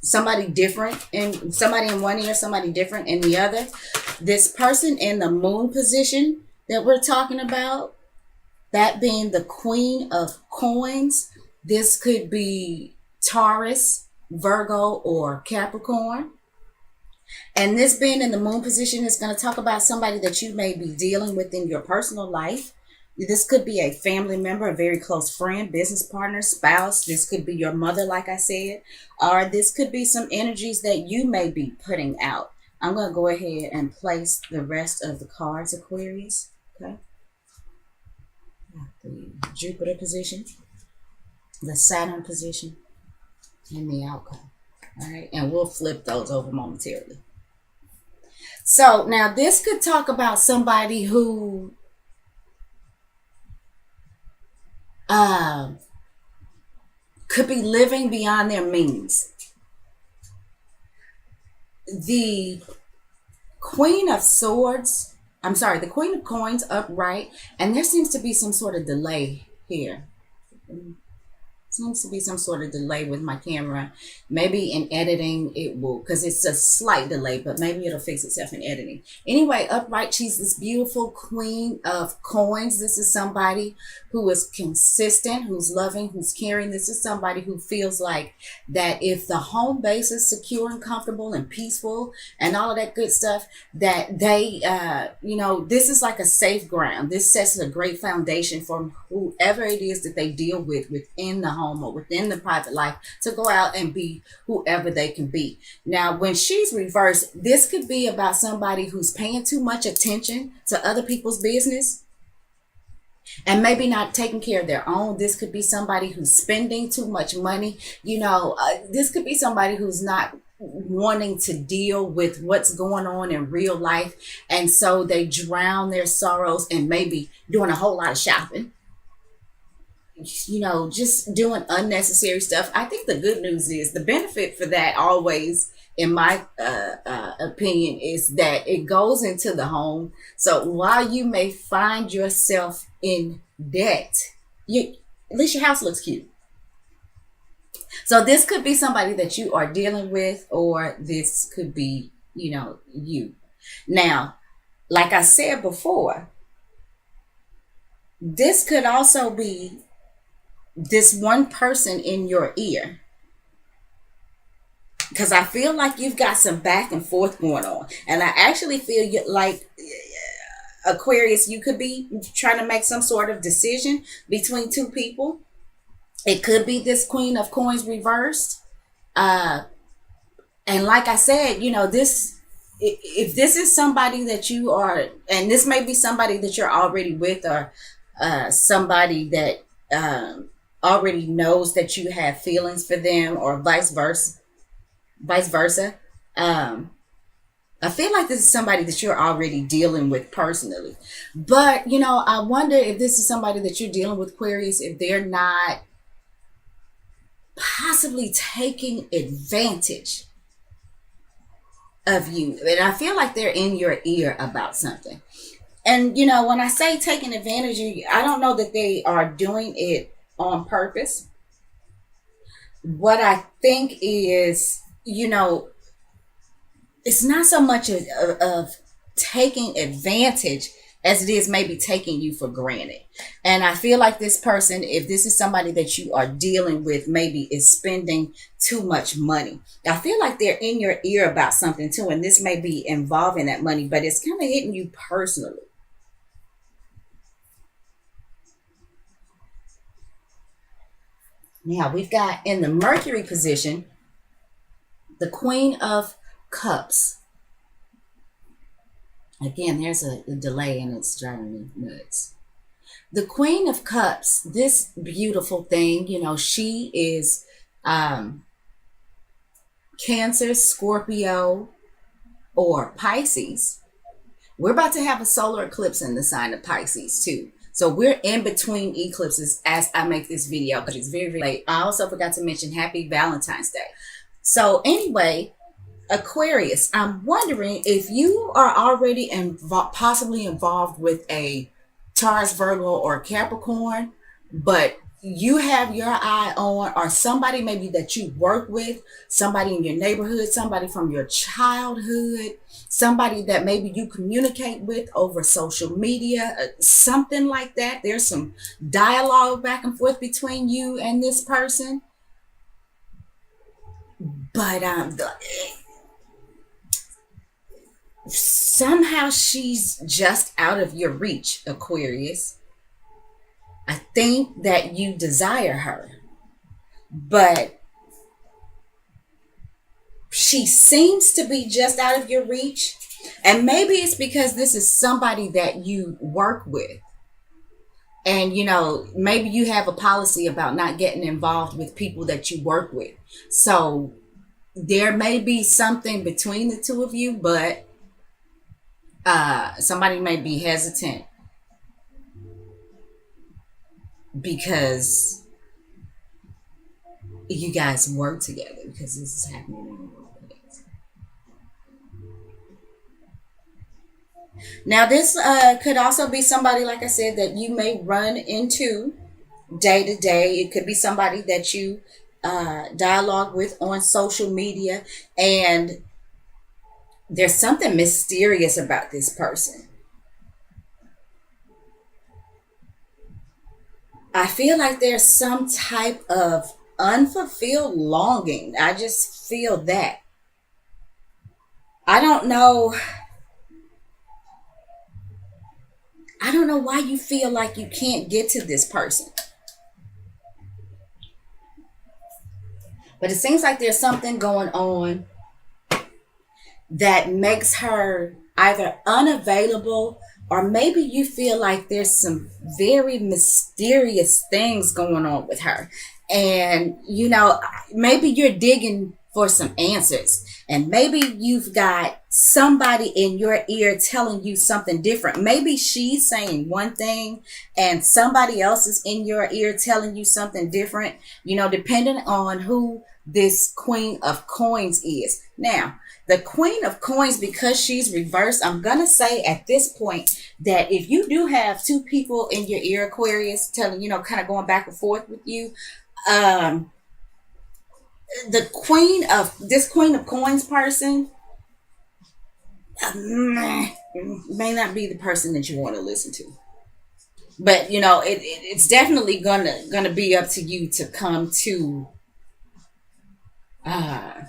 somebody different, and somebody in one ear, somebody different in the other. This person in the moon position that we're talking about, that being the Queen of Coins, this could be Taurus, Virgo, or Capricorn. And this being in the moon position is going to talk about somebody that you may be dealing with in your personal life. This could be a family member, a very close friend, business partner, spouse. This could be your mother, like I said. Or this could be some energies that you may be putting out. I'm going to go ahead and place the rest of the cards, Aquarius. Okay. The Jupiter position, the Saturn position, and the outcome. All right. And we'll flip those over momentarily. So now this could talk about somebody who could be living beyond their means. The Queen of Swords, the Queen of Coins upright, and there seems to be some sort of delay here. Seems to be some sort of delay with my camera. Maybe in editing it will, because it's a slight delay, but maybe it'll fix itself in editing. Anyway, upright, she's this beautiful Queen of Coins. This is somebody who is consistent, who's loving, who's caring. This is somebody who feels like that if the home base is secure and comfortable and peaceful and all of that good stuff, that they, this is like a safe ground. This sets a great foundation for whoever it is that they deal with within the home or within the private life to go out and be whoever they can be. Now, when she's reversed, this could be about somebody who's paying too much attention to other people's business and maybe not taking care of their own. This could be somebody who's spending too much money. This could be somebody who's not wanting to deal with what's going on in real life. And so they drown their sorrows and maybe doing a whole lot of shopping. Just doing unnecessary stuff. I think the good news is the benefit for that always, in my opinion, is that it goes into the home. So while you may find yourself in debt, at least your house looks cute. So this could be somebody that you are dealing with, or this could be, you. Now, like I said before, this could also be this one person in your ear, because I feel like you've got some back and forth going on, and I actually feel like Aquarius, you could be trying to make some sort of decision between two people. It could be this Queen of Coins reversed, and like I said, this, if this is somebody that you are, and this may be somebody that you're already with, or somebody that already knows that you have feelings for them, or vice versa. I feel like this is somebody that you're already dealing with personally. But, I wonder if this is somebody that you're dealing with, Aquarius, if they're not possibly taking advantage of you. And I feel like they're in your ear about something. And, when I say taking advantage of you, I don't know that they are doing it on purpose. What I think is, it's not so much of taking advantage as it is maybe taking you for granted. And I feel like this person, if this is somebody that you are dealing with, maybe is spending too much money. I feel like they're in your ear about something too, and this may be involving that money, but it's kind of hitting you personally. Now, we've got in the Mercury position, the Queen of Cups. Again, there's a delay and it's driving me nuts. The Queen of Cups, this beautiful thing, she is Cancer, Scorpio, or Pisces. We're about to have a solar eclipse in the sign of Pisces too. So we're in between eclipses as I make this video, because it's very, very late. I also forgot to mention Happy Valentine's Day. So anyway, Aquarius, I'm wondering if you are already possibly involved with a Taurus, Virgo, or Capricorn, but you have your eye on, or somebody maybe that you work with, somebody in your neighborhood, somebody from your childhood, somebody that maybe you communicate with over social media, something like that. There's some dialogue back and forth between you and this person, but somehow she's just out of your reach, Aquarius. I think that you desire her, but she seems to be just out of your reach. And maybe it's because this is somebody that you work with. And, maybe you have a policy about not getting involved with people that you work with. So there may be something between the two of you, but somebody may be hesitant because you guys work together, because this is happening in the workplace. Now, this could also be somebody, like I said, that you may run into day to day. It could be somebody that you dialogue with on social media, and there's something mysterious about this person. I feel like there's some type of unfulfilled longing. I just feel that. I don't know. I don't know why you feel like you can't get to this person. But it seems like there's something going on that makes her either unavailable, or maybe you feel like there's some very mysterious things going on with her. And, maybe you're digging for some answers. And maybe you've got somebody in your ear telling you something different. Maybe she's saying one thing and somebody else is in your ear telling you something different, depending on who this Queen of Coins is. Now, the Queen of Coins, because she's reversed, I'm going to say at this point that if you do have two people in your ear, Aquarius, telling, kind of going back and forth with you, the Queen of Coins person may not be the person that you want to listen to. But, it's definitely gonna be up to you to come to uh,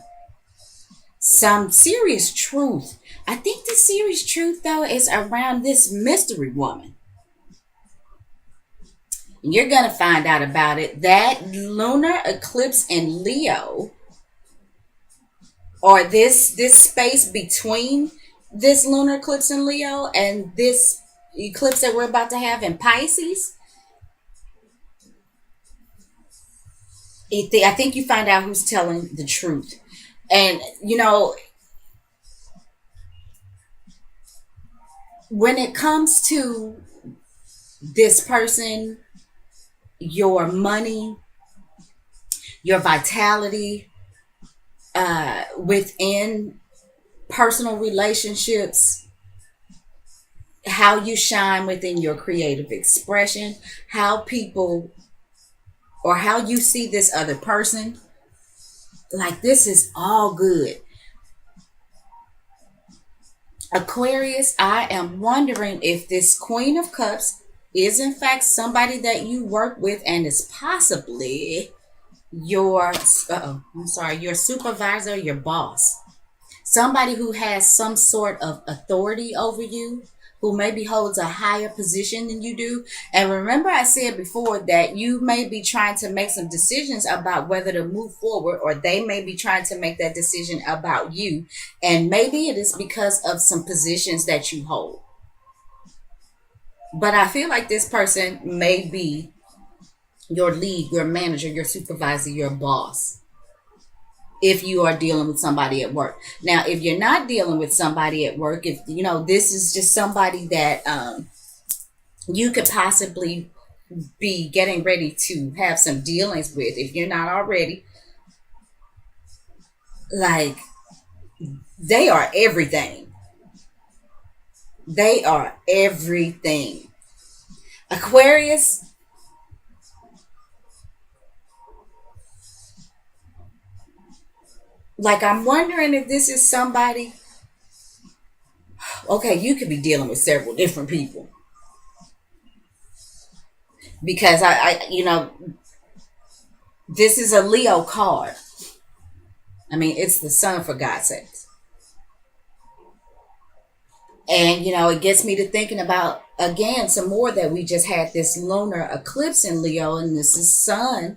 some serious truth. I think the serious truth, though, is around this mystery woman. And you're going to find out about it. That lunar eclipse in Leo, or this space between this lunar eclipse in Leo and this eclipse that we're about to have in Pisces, I think you find out who's telling the truth. And, when it comes to this person, your money, your vitality within personal relationships, how you shine within your creative expression, how people, or how you see this other person, like, this is all good. Aquarius, I am wondering if this Queen of Cups is in fact somebody that you work with, and is possibly your your supervisor, your boss. Somebody who has some sort of authority over you, who maybe holds a higher position than you do. And remember, I said before that you may be trying to make some decisions about whether to move forward, or they may be trying to make that decision about you. And maybe it is because of some positions that you hold. But I feel like this person may be your lead, your manager, your supervisor, your boss, if you are dealing with somebody at work. Now, if you're not dealing with somebody at work, if this is just somebody that you could possibly be getting ready to have some dealings with, if you're not already, like, they are everything. They are everything. Aquarius, Like, I'm wondering if this is somebody. Okay, you could be dealing with several different people because this is a Leo card. I mean, it's the sun, for God's sake. And, it gets me to thinking about, again, some more that we just had this lunar eclipse in Leo, and this is sun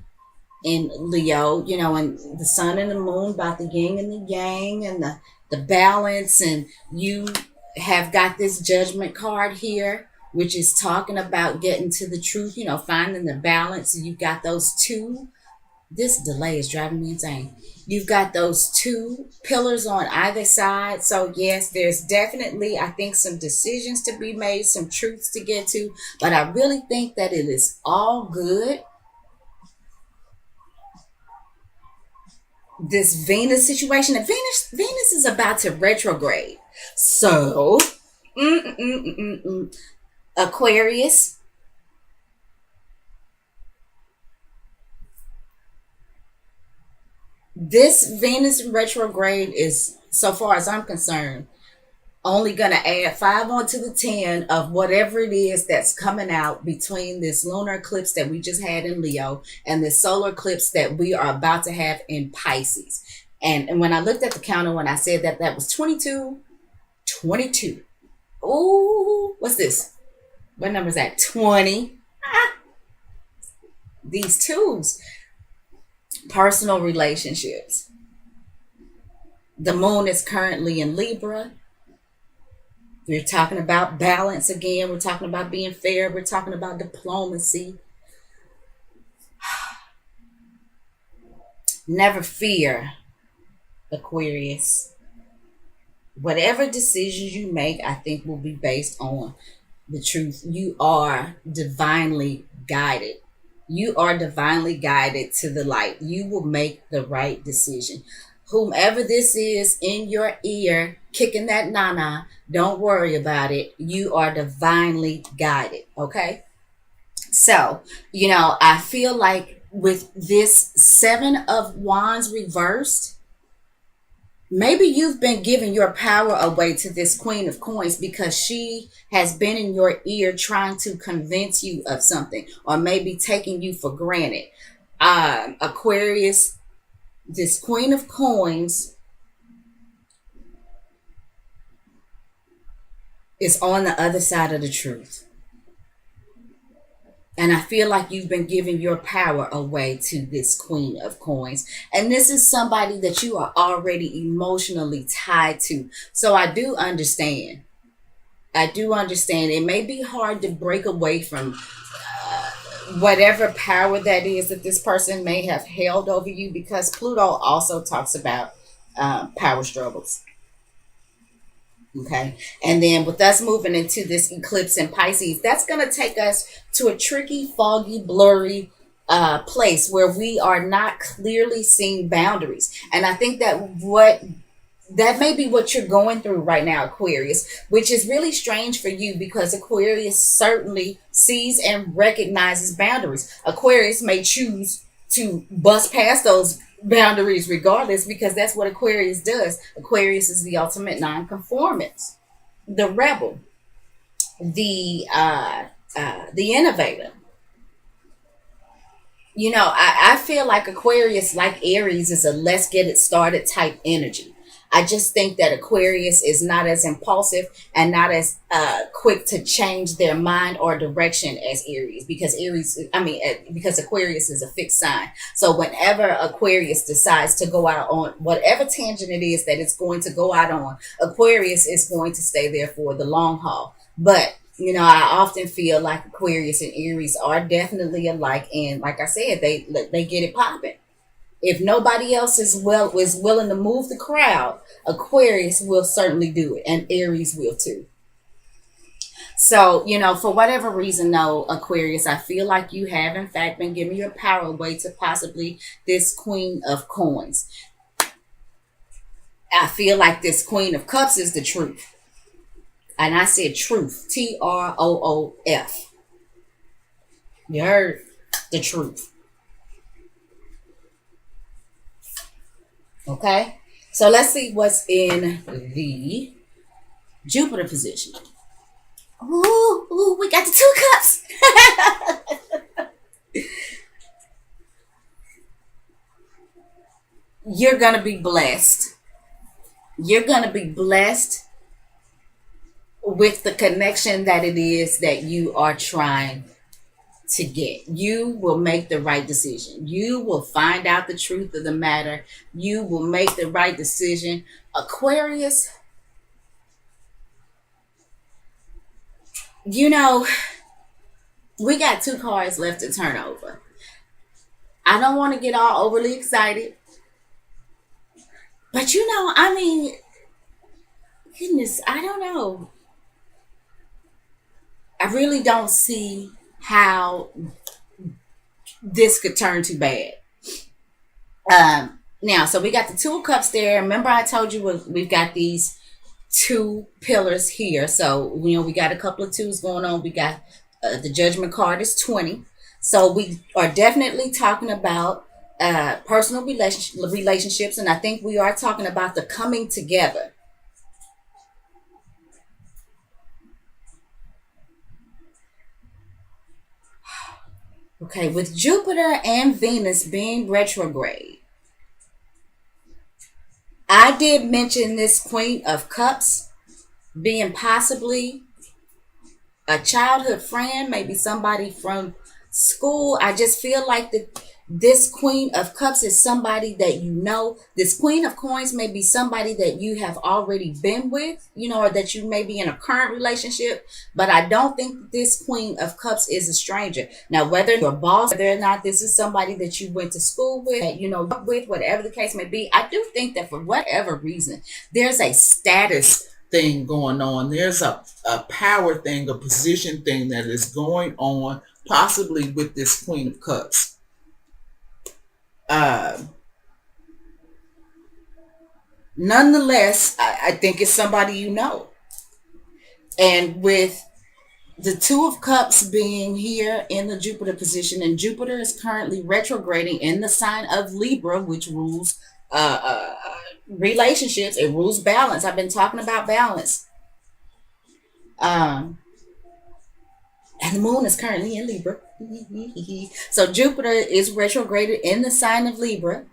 in Leo, and the sun and the moon about the yin and the yang and the balance. And you have got this judgment card here, which is talking about getting to the truth, finding the balance. And you've got those two. This delay is driving me insane. You've got those two pillars on either side. So, yes, there's definitely, I think, some decisions to be made, some truths to get to. But I really think that it is all good. This Venus situation, and Venus is about to retrograde. So, Aquarius, this Venus retrograde is, so far as I'm concerned, only going to add 5 onto the 10 of whatever it is that's coming out between this lunar eclipse that we just had in Leo and this solar eclipse that we are about to have in Pisces. And when I looked at the counter, when I said that was 22, 22. Ooh, what's this? What number is that? 20. These twos. Personal relationships. The moon is currently in Libra. We're talking about balance again. We're talking about being fair. We're talking about diplomacy. Never fear, Aquarius. Whatever decisions you make, I think will be based on the truth. You are divinely guided. You are divinely guided to the light. You will make the right decision. Whomever this is in your ear kicking that nana, don't worry about it. You are divinely guided. Okay. So, I feel like with this 7 of Wands reversed, maybe you've been giving your power away to this Queen of Coins because she has been in your ear trying to convince you of something, or maybe taking you for granted. Aquarius, this Queen of Coins is on the other side of the truth. And I feel like you've been giving your power away to this Queen of Coins. And this is somebody that you are already emotionally tied to. So I do understand. I do understand. It may be hard to break away from whatever power that is that this person may have held over you, because Pluto also talks about power struggles. Okay. And then with us moving into this eclipse in Pisces, that's going to take us to a tricky, foggy, blurry place where we are not clearly seeing boundaries. And I think that may be what you're going through right now, Aquarius, which is really strange for you because Aquarius certainly sees and recognizes boundaries. Aquarius may choose to bust past those boundaries regardless, because that's what Aquarius does. Aquarius is the ultimate nonconformist, the rebel, the innovator. I feel like Aquarius, like Aries, is a let's get it started type energy. I just think that Aquarius is not as impulsive and not as quick to change their mind or direction as Aries, because because Aquarius is a fixed sign. So whenever Aquarius decides to go out on whatever tangent it is that it's going to go out on, Aquarius is going to stay there for the long haul. But I often feel like Aquarius and Aries are definitely alike, and like I said, they get it popping. If nobody else is willing to move the crowd, Aquarius will certainly do it, and Aries will too. So, for whatever reason, though, Aquarius, I feel like you have, in fact, been giving your power away to possibly this Queen of Coins. I feel like this Queen of Cups is the truth. And I said truth, Troof. You heard the truth. Okay? So let's see what's in the Jupiter position. Ooh, we got the two cups. You're going to be blessed. You're going to be blessed with the connection that it is that you are trying to get. You will make the right decision. You will find out the truth of the matter. You will make the right decision. Aquarius, you know, we got two cards left to turn over. I don't want to get all overly excited, but I mean, goodness, I don't know. I really don't see how this could turn too bad. Now, so we got the two of cups there. Remember, I told you we've got these two pillars here. So we got a couple of twos going on. We got the judgment card is 20. So we are definitely talking about personal relationships, and I think we are talking about the coming together. Okay, with Jupiter and Venus being retrograde, I did mention this Queen of Cups being possibly a childhood friend, maybe somebody from school. I just feel like this Queen of Cups is somebody that you know. This Queen of Coins may be somebody that you have already been with, or that you may be in a current relationship. But I don't think this Queen of Cups is a stranger. Now, whether your boss, whether or not this is somebody that you went to school with, that, with, whatever the case may be, I do think that for whatever reason, there's a status thing going on. There's a power thing, a position thing that is going on, possibly with this Queen of Cups. Nonetheless, I think it's somebody you know. And with the Two of Cups being here in the Jupiter position, and Jupiter is currently retrograding in the sign of Libra, which rules relationships. It rules balance. I've been talking about balance. And the moon is currently in Libra. So Jupiter is retrograded in the sign of Libra,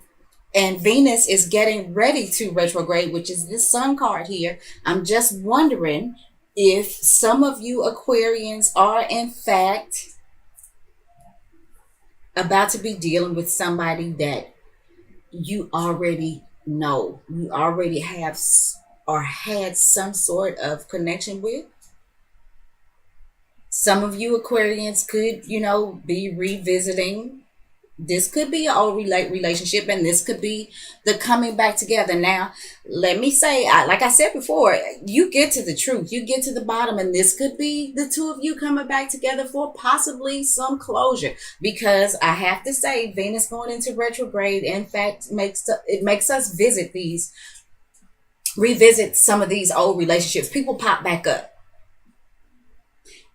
and Venus is getting ready to retrograde, which is this sun card here. I'm just wondering if some of you Aquarians are in fact about to be dealing with somebody that you already know, you already have or had some sort of connection with. Some of you Aquarians could, be revisiting. This could be an old relationship, and this could be the coming back together. Now, let me say, like I said before, you get to the truth, you get to the bottom, and this could be the two of you coming back together for possibly some closure. Because I have to say, Venus going into retrograde, in fact, makes us revisit some of these old relationships. People pop back up.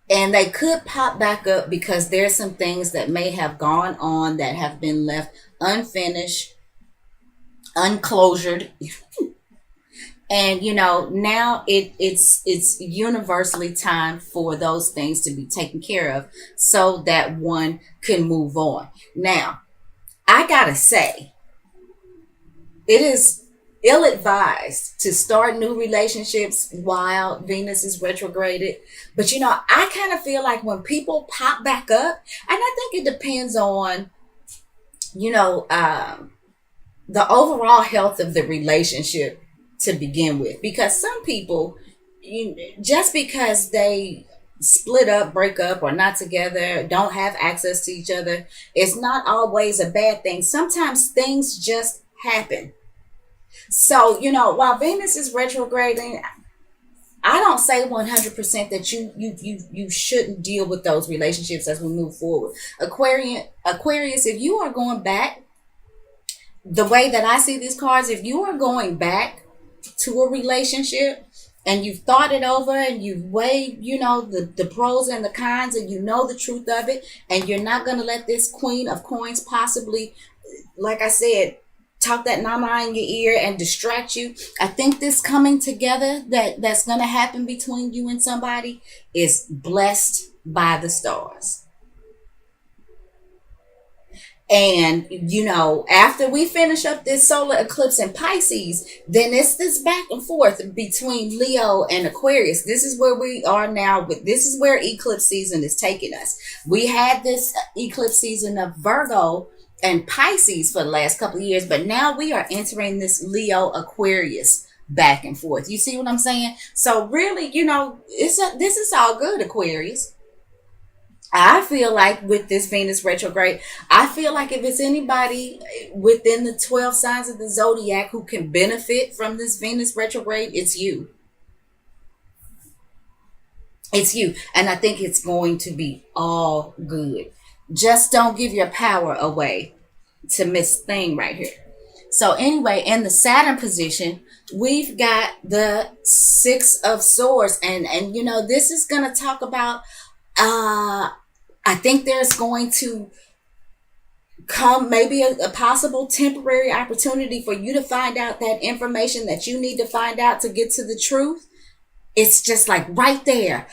And they could pop back up because there's some things that may have gone on that have been left unfinished, unclosured. And now it's universally time for those things to be taken care of so that one can move on. Now, I gotta say, it is ill-advised to start new relationships while Venus is retrograded. But I kind of feel like when people pop back up, and I think it depends on the overall health of the relationship to begin with. Because some people, just because they split up, break up, or not together, don't have access to each other, it's not always a bad thing. Sometimes things just happen. So, while Venus is retrograding, I don't say 100% that you shouldn't deal with those relationships as we move forward. Aquarius, if you are going back, the way that I see these cards, if you are going back to a relationship and you've thought it over and you've weighed, the pros and the cons, and you know the truth of it, and you're not going to let this Queen of Coins possibly, like I said, talk that mama in your ear and distract you. I think this coming together that's going to happen between you and somebody is blessed by the stars. And after we finish up this solar eclipse in Pisces, then it's this back and forth between Leo and Aquarius. This is where we are now, but this is where eclipse season is taking us. We had this eclipse season of Virgo and Pisces for the last couple of years, but now we are entering this Leo Aquarius back and forth. You see what I'm saying? So really, this is all good, Aquarius. I feel like with this Venus retrograde, I feel like if it's anybody within the 12 signs of the zodiac who can benefit from this Venus retrograde, it's you. It's you. And I think it's going to be all good. Just don't give your power away to Miss Thing right here. So anyway, in the Saturn position, we've got the Six of Swords. And this is going to talk about I think there's going to come maybe a possible temporary opportunity for you to find out that information that you need to find out to get to the truth. It's just like right there.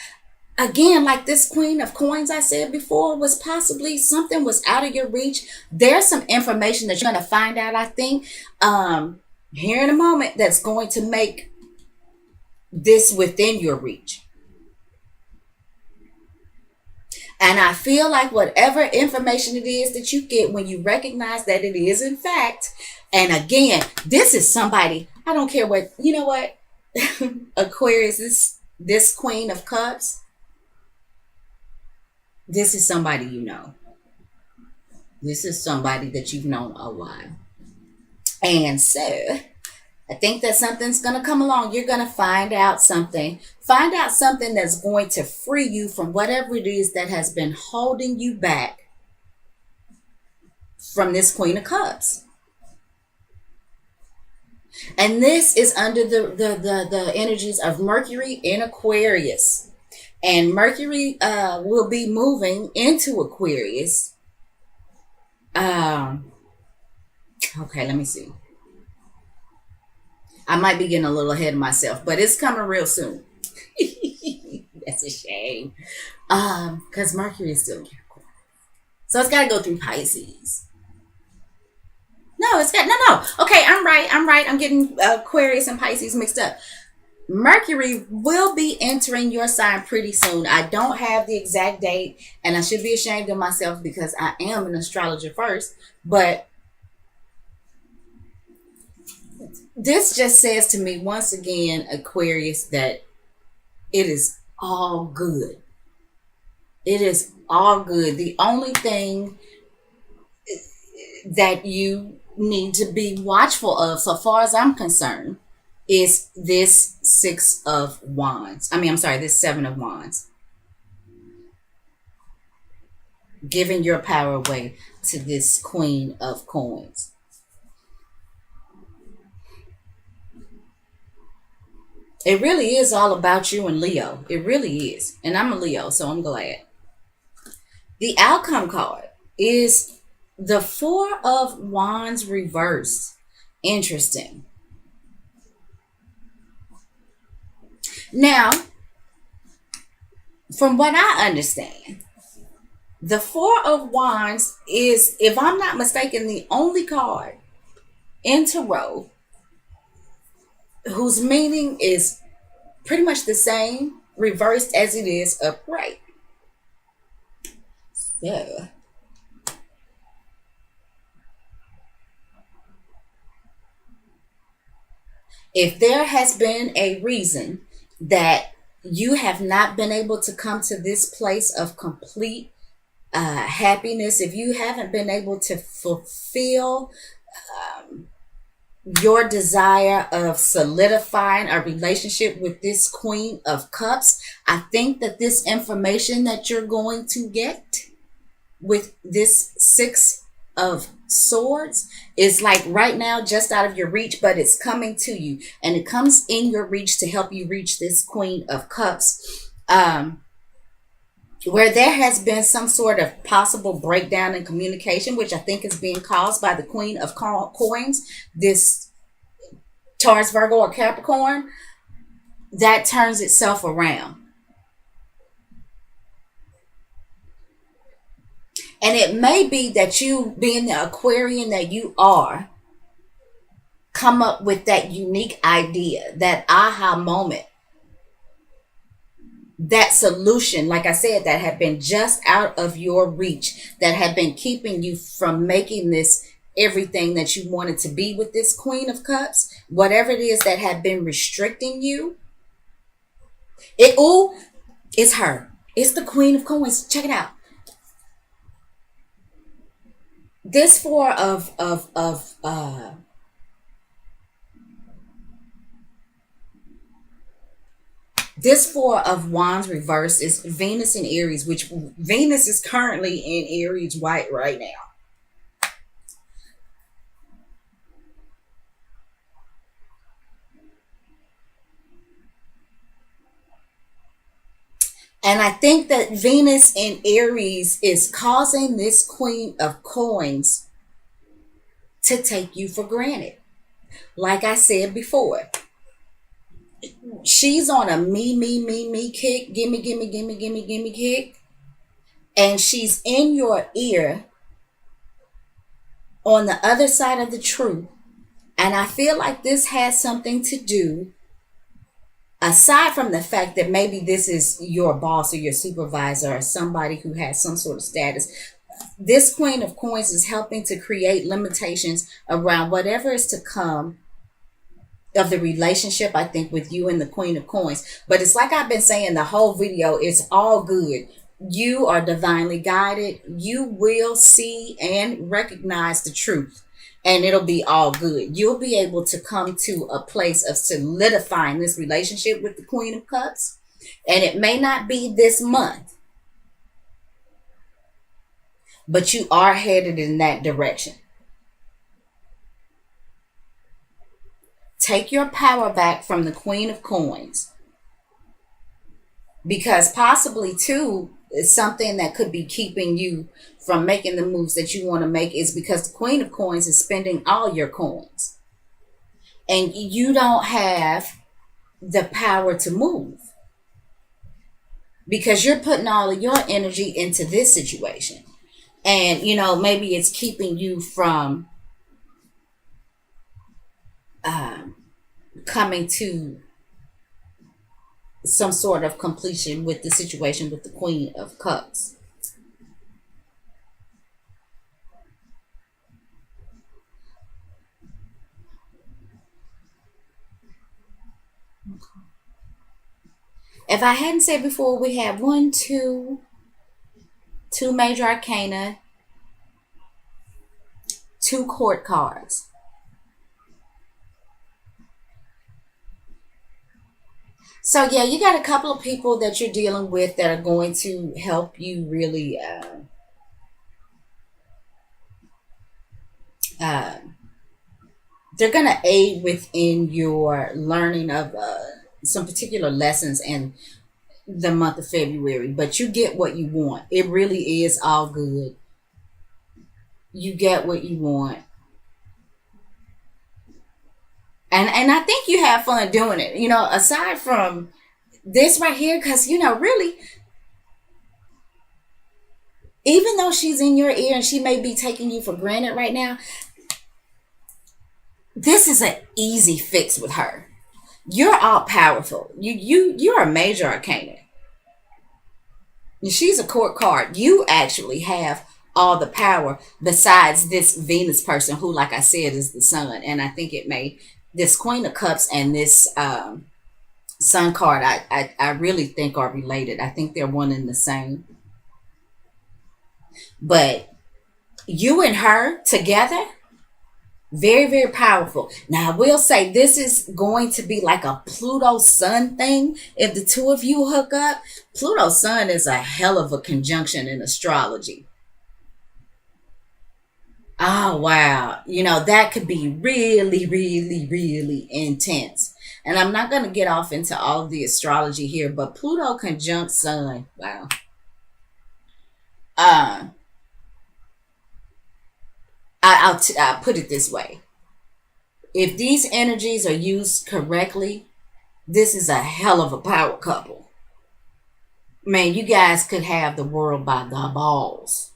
Again, like this Queen of Coins I said before, was possibly something was out of your reach. There's some information that you're going to find out, I think, here in a moment, that's going to make this within your reach. And I feel like whatever information it is that you get, when you recognize that it is in fact, and again, this is somebody, I don't care what, Aquarius, this Queen of Cups, this is somebody you know. This is somebody that you've known a while. And so I think that something's going to come along. You're going to find out something. Find out something that's going to free you from whatever it is that has been holding you back from this Queen of Cups. And this is under the energies of Mercury in Aquarius. And Mercury will be moving into Aquarius. Okay, let me see. I might be getting a little ahead of myself, but it's coming real soon. That's a shame. Because Mercury is still in Capricorn. So it's got to go through Pisces. No. Okay, I'm right. I'm getting Aquarius and Pisces mixed up. Mercury will be entering your sign pretty soon. I don't have the exact date, and I should be ashamed of myself because I am an astrologer first, but this just says to me once again, Aquarius, that it is all good. It is all good. The only thing that you need to be watchful of, so far as I'm concerned, is this Six of Wands. This Seven of Wands. Giving your power away to this Queen of Coins. It really is all about you and Leo. It really is. And I'm a Leo, so I'm glad. The outcome card is the Four of Wands reversed. Interesting. Now, from what I understand, the Four of Wands is, if I'm not mistaken, the only card in Tarot whose meaning is pretty much the same reversed as it is upright. So, if there has been a reason that you have not been able to come to this place of complete happiness, if you haven't been able to fulfill your desire of solidifying a relationship with this Queen of Cups, I think that this information that you're going to get with this Six of Swords is like right now just out of your reach, but it's coming to you, and it comes in your reach to help you reach this Queen of Cups. where there has been some sort of possible breakdown in communication, which I think is being caused by the Queen of Coins, this Taurus, Virgo, or Capricorn, that turns itself around. And it may be that you, being the Aquarian that you are, come up with that unique idea, that aha moment, that solution, like I said, that had been just out of your reach, that had been keeping you from making this everything that you wanted to be with this Queen of Cups, whatever it is that had been restricting you. It's her. It's the Queen of Coins. Check it out. This four of this Four of Wands reverse is Venus in Aries, which Venus is currently in Aries white right now. And I think that Venus in Aries is causing this Queen of Coins to take you for granted. Like I said before, she's on a me kick, gimme kick. And she's in your ear on the other side of the truth. And I feel like this has something to do, aside from the fact that maybe this is your boss or your supervisor or somebody who has some sort of status. This Queen of Coins is helping to create limitations around whatever is to come of the relationship, I think, with you and the Queen of Coins. But it's like I've been saying the whole video, it's all good. You are divinely guided. You will see and recognize the truth, and it'll be all good. You'll be able to come to a place of solidifying this relationship with the Queen of Cups. And it may not be this month, but you are headed in that direction. Take your power back from the Queen of Coins. Because possibly, too, something that could be keeping you from making the moves that you want to make is because the Queen of Coins is spending all your coins. And you don't have the power to move. Because you're putting all of your energy into this situation. And, maybe it's keeping you from coming to some sort of completion with the situation with the Queen of Cups. If I hadn't said before, we have two major arcana, two court cards. So yeah, you got a couple of people that you're dealing with that are going to help you really they're going to aid within your learning of some particular lessons in the month of February. But you get what you want. It really is all good. You get what you want. And I think you have fun doing it, aside from this right here, because, really, even though she's in your ear and she may be taking you for granted right now, this is an easy fix with her. You're all powerful. You're a major arcana. She's a court card. You actually have all the power besides this Venus person who, like I said, is the sun. And I think this Queen of Cups and this Sun card, I really think are related. I think they're one and the same. But you and her together, very, very powerful. Now, I will say this is going to be like a Pluto Sun thing. If the two of you hook up, Pluto Sun is a hell of a conjunction in astrology. Oh, wow. That could be really, really, really intense. And I'm not going to get off into all of the astrology here, but Pluto conjunct Sun. Wow. Uh, I'll put it this way: if these energies are used correctly, this is a hell of a power couple. Man, you guys could have the world by the balls.